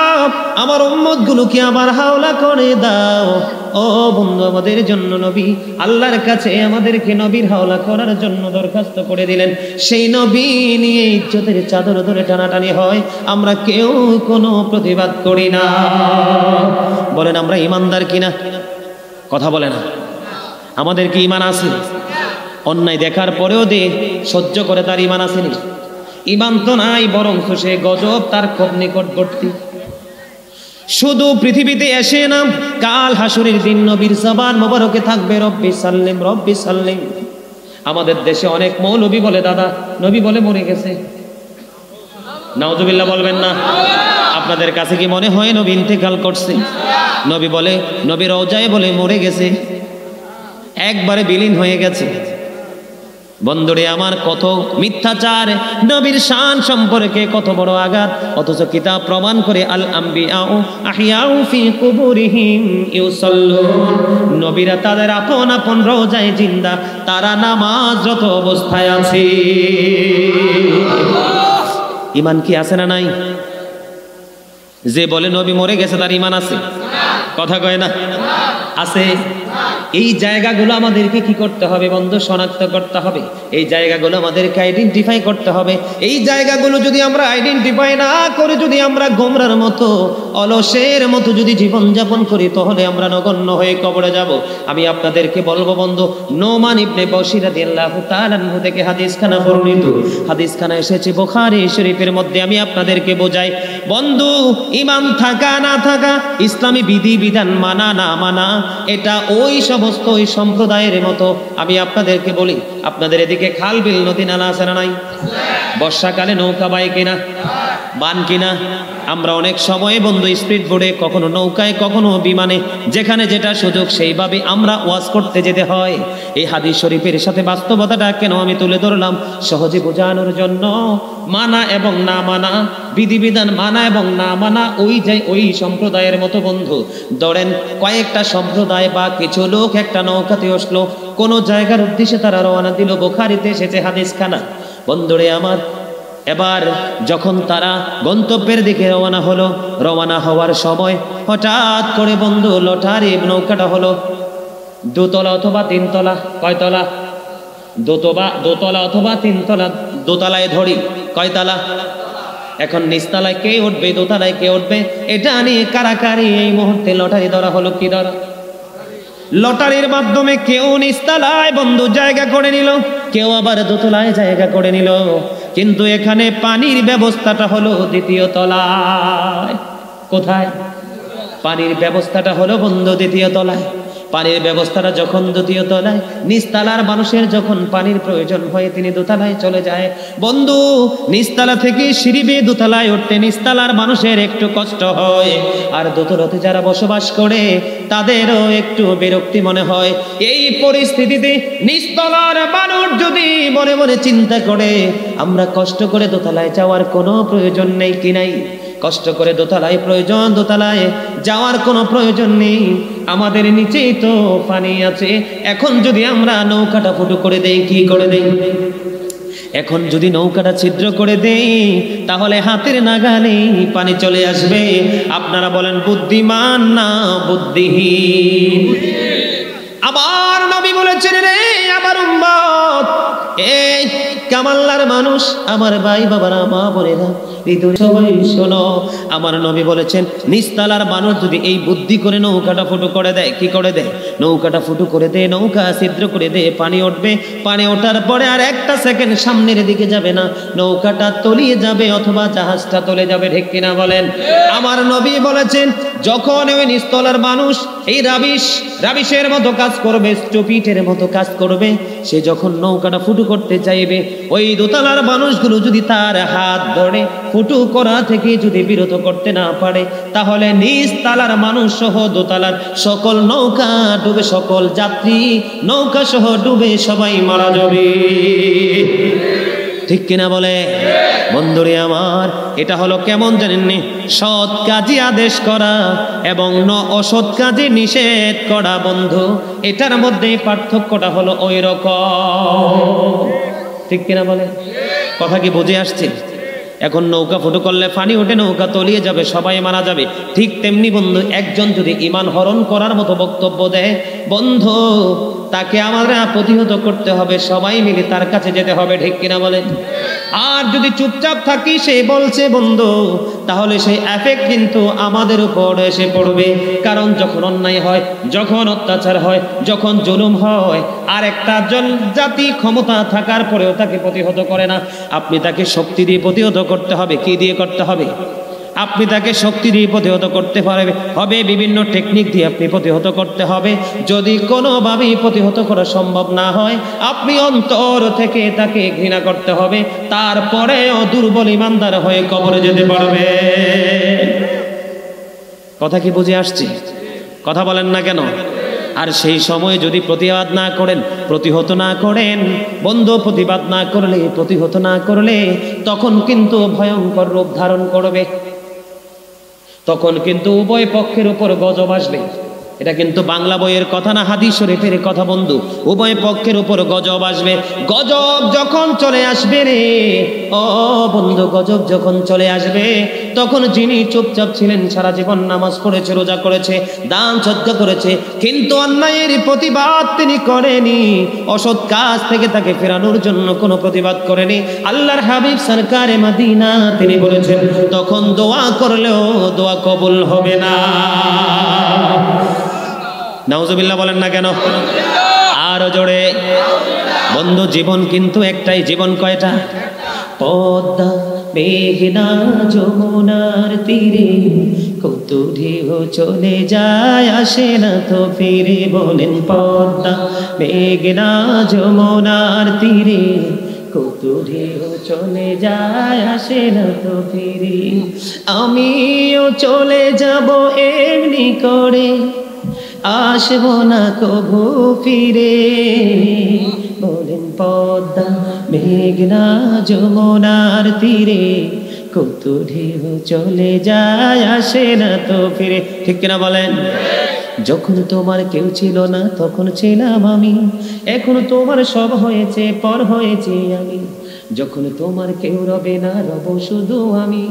Speaker 1: আমার উম্মতগুলোকে আবার হাওলা করে দাও। ও বন্ধু, আমাদের জন্য নবী আল্লাহর কাছে আমাদেরকে নবীর হাওলা করার জন্য দরখাস্ত করে দিলেন। সেই নবী নিয়ে ইজ্জতের চাদর ধরে টানাটানি হয়, আমরা কেউ কোনো প্রতিবাদ করি না। বলেন আমরা ইমানদার কিনা? কথা বলে না। আমাদের কি ইমান আছে? অন্যায় দেখার পরেও সহ্য করে তার ইমান আসেনি? ইমান তো নাই, বরং সে গজব তার খুব নিকটবর্তী। শুধু পৃথিবীতে এসে না, কাল হাসরের দিন নবীর জবান মোবারকে থাকবে রব্বি সাল্লিম, রব্বি সাল্লিম। আমাদের দেশে অনেক মৌলবী বলে, দাদা নবী বলে মরে গেছে। নাউজুবিল্লাহ বলবেন না? আপনাদের কাছে কি মনে হয় নবী ইন্তেকাল করছে? নবী বলে, নবী রওজায় বলে মরে গেছে, একবারে বিলীন হয়ে গেছে। বন্ধুরে আমার, কত মিথ্যাচার, নবীর শান সম্পর্কে কত বড় আঘাত, অথচ কিতাব প্রমাণ করে আল আম্বিয়াউ আহিয়াউ ফি কুবুরিহিম ইউসাল্লুন, নবীরা তাদের আপন আপন রওজায় জিন্দা, তারা নামাজরত অবস্থায় আছে। ঈমান কি আছে না নাই? যে বলে নবী মরে গেছে তার ঈমান আছে? কথা কয় না? আছে। এই জায়গাগুলো আমাদেরকে কি করতে হবে বন্ধু? শনাক্ত করতে হবে। এই জায়গাগুলো আমাদেরকে আইডেন্টিফাই করতে হবে। এই জায়গাগুলো যদি আমরা আইডেন্টিফাই না করে যদি আমরা গোমরার মতো অলসের মতো যদি জীবনযাপন করি তাহলে আমরা নগণ্য হয়ে কবরে যাব। আমি আপনাদেরকে বলবো বন্ধু, নোমান ইবনে বশীর রাদিয়াল্লাহু তাআলা আনহু থেকে হাদিসখানা বর্ণিত। হাদিসখানা এসেছে বুখারী শরীফের মধ্যে। আমি আপনাদেরকে বোঝাই বন্ধু, ঈমান থাকা না থাকা, ইসলামী বিধিবিধান মানা না মানা, এটা ওই সমস্ত ওই সম্প্রদায়ের মতো। আমি আপনাদেরকে বলি, আপনাদের এদিকে খাল বিল নদী নালা আছে না নাই? বর্ষাকালে নৌকা বাইক কিনা বান কিনা? আমরা অনেক সময় বন্ধু স্পিড বোর্ডে, কখনো নৌকায়, কখনো বিমানে, যেখানে যেটা সুযোগ সেইভাবে আমরা ওয়াজ করতে যেতে হয়। এই হাদিস শরীফের সাথে বাস্তবতাটা কেন আমি তুলে ধরলাম? সহজে বোঝানোর জন্য। মানা এবং না মানা, বিধিবিধান মানা এবং না মানা ওই সম্প্রদায়ের মতো বন্ধু। ধরেন কয়েকটা সম্প্রদায় বা কিছু লোক একটা নৌকাতে আসলো, কোনো জায়গার উদ্দেশ্যে তারা রওনা দিল। বুখারীতে এসেছে হাদিসখানা। বন্ধুরে আমার, এবার যখন তারা গন্তব্যের দিকে রওনা হলো, রওনা হওয়ার সময় হঠাৎ করে বন্ধু লটারি নৌকাটা হলো দোতলা অথবা তিনতলা। কয়তলা? দোতলা অথবা তিনতলা। দোতলায় ধরি, কয়তলা? এখন নিচতলায় কে উঠবে, দোতলায় কে উঠবে, এটা নিয়ে কারাকারি। এই মুহূর্তে লটারি ধরা হলো। কি ধরা? লটারির মাধ্যমে কেউ নিচতলায় বন্ধু জায়গা করে নিল, কেউ আবার দোতলায় জায়গা করে নিল। কিন্তু এখানে পানির ব্যবস্থাটা হলো দ্বিতীয় তলায়। কোথায়? পানির ব্যবস্থাটা হলো বন্ধু দ্বিতীয় তলায়। পানির ব্যবস্থাটা যখন দ্বিতীয় তলায়, নিচতলার মানুষের যখন পানির প্রয়োজন হয় তিনি দোতলায় চলে যায়। বন্ধু নিচতলা থেকে সিঁড়ি বেয়ে দোতলায় উঠতে নিচতলার মানুষের একটু কষ্ট হয়, আর দোতলাতে যারা বসবাস করে তাদেরও একটু বিরক্তি মনে হয়। এই পরিস্থিতিতে নিচতলার মানুষ যদি মনে মনে চিন্তা করে আমরা কষ্ট করে দোতলায় যাওয়ার কোনো প্রয়োজন নেই, কি নাই? কষ্ট করে দোতলায় প্রয়োজন, দোতলায় যাওয়ার কোনো প্রয়োজন নেই, আমাদের নিচেই তো পানি আছে। এখন যদি আমরা নৌকাটা ফুটো করে দেই, কি করে দেই? এখন যদি নৌকাটা ছিদ্র করে দেই তাহলে হাতের নাগালে পানি চলে আসবে। আপনারা বলেন বুদ্ধিমান না বুদ্ধিহীন? আবার নবী বলেছেন, রে আমার উম্মত, এই কামাল্লার মানুষ, আমার ভাই বাবারা, মা বোনেরা, সবাই শোনো। আমার নবী বলেছেন নিচতলার মানুষ যদি এই বুদ্ধি করে নৌকাটা ফুটো করে দেয়, কি করে দেয়? নৌকাটা ফুটো করে দেয়, নৌকা ছিদ্র করে দেয়, পানি উঠবে। পানি ওঠার পরে আর একটা সেকেন্ড সামনের দিকে যাবে না, নৌকাটা তলিয়ে যাবে অথবা জাহাজটা তলে যাবে। ঠিক কিনা বলেন? আমার নবী বলেছেন যখন ওই নিচতলার মানুষ এই রাবিশের মতো কাজ করবে, স্টুপিটের মতো কাজ করবে, সে যখন নৌকাটা ফুটো করতে চাইবে, ওই দোতলার মানুষগুলো যদি তার হাত ধরে ফুটো করা থেকে যদি বিরত করতে না পারে, তাহলে নিচতলার মানুষ সহ দোতলার সকল নৌকা ডুবে, সকল যাত্রী নৌকা সহ ডুবে সবাই মারা যাবে। ঠিক কিনা বলে? বন্ধুরে আমার, এটা হলো কেমন জানেননি? সৎ কাজে আদেশ করা এবং অসৎ কাজে নিষেধ করা। বন্ধু এটার মধ্যে পার্থক্যটা হলো ওই রকম। ঠিক কিনা বলে? কথা কি বুঝে আসছে? এখন নৌকা ফুটো করলে পানি ওঠে, নৌকা তলিয়ে যাবে, সবাই মারা যাবে। ঠিক তেমনি বন্ধু একজন যদি ঈমান হরণ করার মতো বক্তব্য দেয়, বন্ধু তাকে আমরা প্রতিহত করতে হবে, সবাই মিলে তার কাছে যেতে হবে। ঠিক কিনা বলেন? আর যদি চুপচাপ থাকি, সে বলছে বন্ধু, তাহলে সেই এফেক্ট কিন্তু আমাদের উপর এসে পড়বে। কারণ যখন অন্যায় হয়, যখন অত্যাচার হয়, যখন জুলুম হয়, আর একটা জাতি ক্ষমতা থাকার পরেও তাকে প্রতিহত করে না, আপনি তাকে শক্তি দিয়ে প্রতিহত করতে হবে। কি দিয়ে করতে হবে? আপনি তাকে শক্তি দিয়ে প্রতিহত করতে হবে, বিভিন্ন টেকনিক দিয়ে আপনি প্রতিহত করতে হবে। যদি কোনোভাবেই প্রতিহত করা সম্ভব না হয়, আপনি অন্তর থেকে তাকে ঘৃণা করতে হবে, তারপরেও দুর্বল ইমানদার হয়ে কবরে যেতে পারবে। কথা কি বুঝে আসছে? কথা বলেন না কেন? আর সেই সময় যদি প্রতিবাদ না করেন, প্রতিহত না করেন, বন্ধু প্রতিবাদ না করলে, প্রতিহত না করলে, তখন কিন্তু ভয়ঙ্কর রূপ ধারণ করবে। তখন কিন্তু উভয় পক্ষের উপর গজব আসবে। এটা কিন্তু বাংলা বইয়ের কথা না, হাদিস শরীফের কথা বন্ধু। উভয় পক্ষের উপর গজব আসবে। গজব যখন চলে আসবে রে ও বন্ধু, গজব যখন চলে আসবে, তখন যিনি চুপচাপ ছিলেন, সারা জীবন নামাজ পড়েছে, রোজা করেছে, দান সদকা করেছে, কিন্তু অন্যায়ের প্রতিবাদ তিনি করেনি, অসৎ কাজ থেকে তাকে ফেরানোর জন্য কোনো প্রতিবাদ করেনি, আল্লাহর হাবিব সরকারে মদিনা তিনি বলেছেন তখন দোয়া করলেও দোয়া কবুল হবে না। নাউজুবিল্লাহ বলেন না কেন? আরো জোরে বন্ধু। জীবন কিন্তু একটাই, জীবন কয়টা? পদ্মা মেঘনা যমুনার তীরে কত ঢেউ চলে যায়, আসে না তো ফিরে। বলেন পদ্মা মেঘনা যমুনার তীরে কত ঢেউ চলে যায়, আসে না তো ফিরে। আমিও চলে যাব এমনি করে, আসবো না কবু ফিরে। বলেন পদ্মা মেঘনা যমুনার তীরে কত ঢেউ চলে যায়, আসে না তো ফিরে। ঠিক কিনা বলেন? যখন তোমার কেউ ছিল না তখন ছিলাম আমি, এখন তোমার সব হয়েছে, পর হয়েছে আমি। যখন তোমার কেউ রবে না, রব শুধু আমি।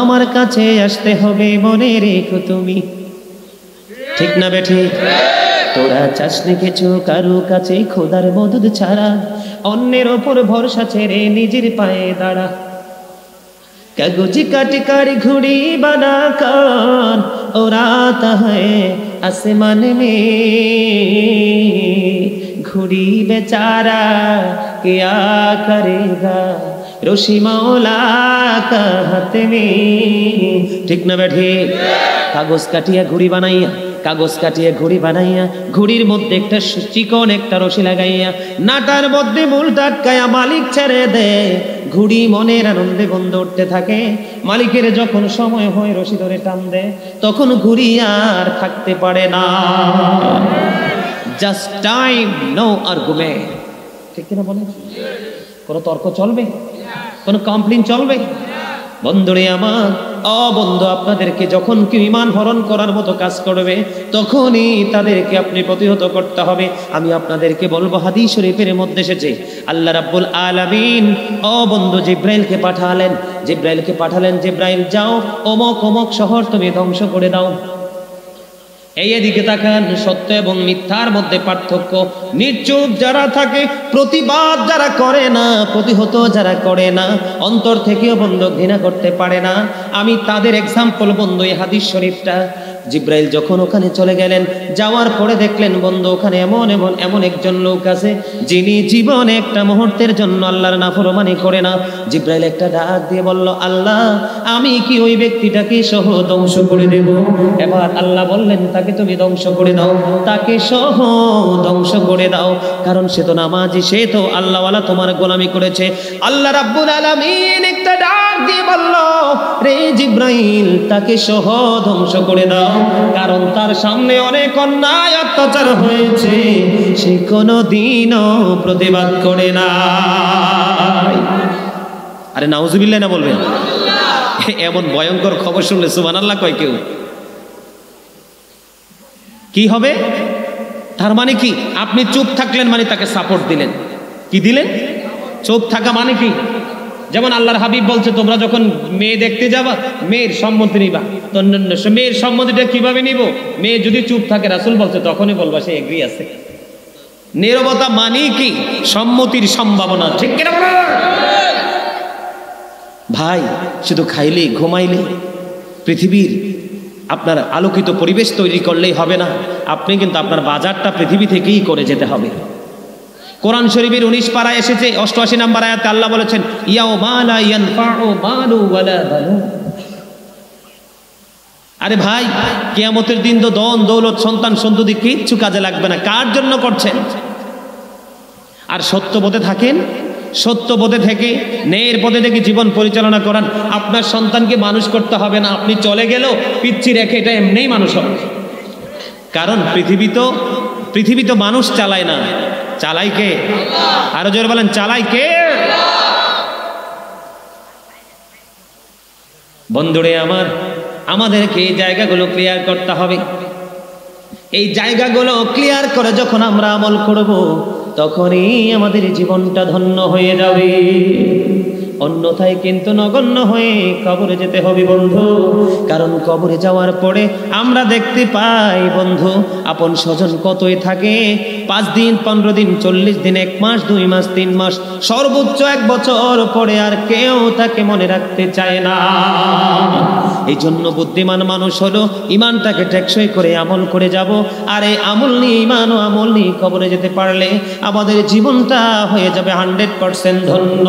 Speaker 1: আমার কাছে আসতে হবে, মনে রেখো তুমি। ঠিক না বেঠি? তোরা চাসনি কিছু কারো কাছে খোদার মদদ ছাড়া, অন্যের ওপর ভরসা ছেড়ে নিজের পায়ে দাঁড়া। কাগজি কাটিকার ঘুড়ি বানা কর, ওড়াতা হ্যায় আসমান মে। ঘুড়ি বেচারা क्या करेगा, রশি মৌলা কা হাত মে। ঠিক না বেঠি? কাগজ কাটিয়া ঘুড়ি বানাইয়া, কাগজ কাটিয়ে ঘুড়ি বানাইয়া, ঘুড়ির মধ্যে একটা চিকন একটা রশি লাগাইয়া, নাটার মধ্যে মূল টাটকায়া মালিক ছেড়ে দে। ঘুড়ি মনের আনন্দে বন্ধ উঠতে থাকে। মালিকের যখন সময় হয় রশি ধরে টান দে, তখন ঘুড়ি আর থাকতে পারে না। Just time, no argument. ঠিক কিনা বলে? কোনো তর্ক চলবে? কোনো কমপ্লেন চলবে? বন্ধুরে আমার, বন্ধু, আপনাদেরকে যখন কেউ ঈমান হরণ করার মতো কাজ করবে, তখনই তাদেরকে আপনি প্রতিহত করতে হবে। আমি আপনাদেরকে বলবো, হাদিস শরীফের মধ্যে এসেছে আল্লাহ রাব্বুল আলামিন বন্ধু জিব্রাইলকে পাঠালেন। জিব্রাইলকে পাঠালেন, জিব্রাইল যাও অমক অমক শহর তুমি ধ্বংস করে দাও। এই এদিকে তাকান, সত্য এবং মিথ্যার মধ্যে পার্থক্য। নির্চুপ যারা থাকে, প্রতিবাদ যারা করে না, প্রতিহত যারা করে না, অন্তর থেকেও বন্ধু ঘৃণা করতে পারে না, আমি তাদের এক্সাম্পল বন্ধু এই হাদিস শরীফটা। জিব্রাইল যখন ওখানে চলে গেলেন, যাওয়ার পরে দেখলেন বন্ধু ওখানে এমন একজন লোক আছে যিনি জীবনে একটা মুহূর্তের জন্য আল্লাহর নাফরমানি করে না। জিব্রাইল একটা ডাক দিয়ে বলল, আল্লাহ আমি কি ওই ব্যক্তিটাকে সহ ধ্বংস করে দেব? এবার আল্লাহ বললেন, তাকে তুমি ধ্বংস করে দাও, তাকে সহ ধ্বংস করে দাও, কারণ সে তো নামাজি, সে তো আল্লাহওয়ালা, তোমার গোলামি করেছে। আল্লাহ রাব্বুল আলামিন একটা ডাক দিয়ে বলল, রে জিব্রাইল তাকে সহ ধ্বংস করে দাও, কারণ তার সামনে অনেক অন্যায় অত্যাচার হয়েছে, সে কোনোদিনও প্রতিবাদ করে না। আরে নাউজুবিল্লাহ না বলবেন? এমন ভয়ঙ্কর খবর শুনলে সুবহানাল্লাহ কয় কেউ? কি হবে? তার মানে কি? আপনি চুপ থাকলেন মানে তাকে সাপোর্ট দিলেন। কি দিলেন? চুপ থাকা মানে কি? যেমন আল্লাহর হাবিব বলছে, তোমরা যখন মেয়ে দেখতে যাবা, মেয়ের সম্মতি নিবা। তো মেয়ের সম্মতিটা কিভাবে নিব? মেয়ে যদি চুপ থাকে, রাসূল বলছে, তখনই বলবা সে এগ্রি আছে। নীরবতা মানে কি? সম্মতির সম্ভাবনা। ঠিক কিনা বলো ভাই? শুধু খাইলে ঘুমাইলে পৃথিবীর আপনার আলোকিত পরিবেশ তৈরি করলেই হবে না, আপনি কিন্তু আপনার বাজারটা পৃথিবী থেকেই করে যেতে হবে। কোরআন শরীফের 19 পারায় এসেছে 88 নম্বর আয়াতে আল্লাহ বলেছেন, ইয়াউমা লা ইয়ানফাউ মালু ওয়ালা বানুন। আরে ভাই, কিয়ামতের দিন তো ধন দৌলত সন্তান সন্ততি কিচ্ছু কাজে লাগবে না। কার জন্য করছেন? আর সত্যবোধে থাকেন, সত্যবোধে থেকে ন্যায়ের পথে থেকে জীবন পরিচালনা করান। আপনার সন্তানকে মানুষ করতে হবে না, আপনি চলে গেলেও পিচ্ছি রেখে এটা এমনিই মানুষ হবে। কারণ পৃথিবী তো মানুষ চালায় না, চালাই কে? আরো জোরে বলেন, চালাই কে? বন্ধুরে আমার, আমাদেরকে এই জায়গাগুলো ক্লিয়ার করতে হবে। এই জায়গাগুলো ক্লিয়ার করে যখন আমরা আমল করব, তখনই আমাদের জীবনটা ধন্য হয়ে যাবে। অন্যথায় কিন্তু নগণ্য হয়ে কবরে যেতে হবে বন্ধু। কারণ কবরে যাওয়ার পরে আমরা দেখতে পাই বন্ধু, আপন স্বজন কতই থাকে, 5 দিন 15 দিন 40 দিন 1 মাস 2 মাস 3 মাস সর্বোচ্চ 1 বছর পরে আর কেউ তাকে মনে রাখতে চায় না। এই জন্য বুদ্ধিমান মানুষ হলো ইমানটাকে টেকসই করে আমল করে যাব। আর এই আমল নিয়ে, ইমান ও আমল নিয়ে কবরে যেতে পারলে আমাদের জীবনটা হয়ে যাবে 100% ধন্য।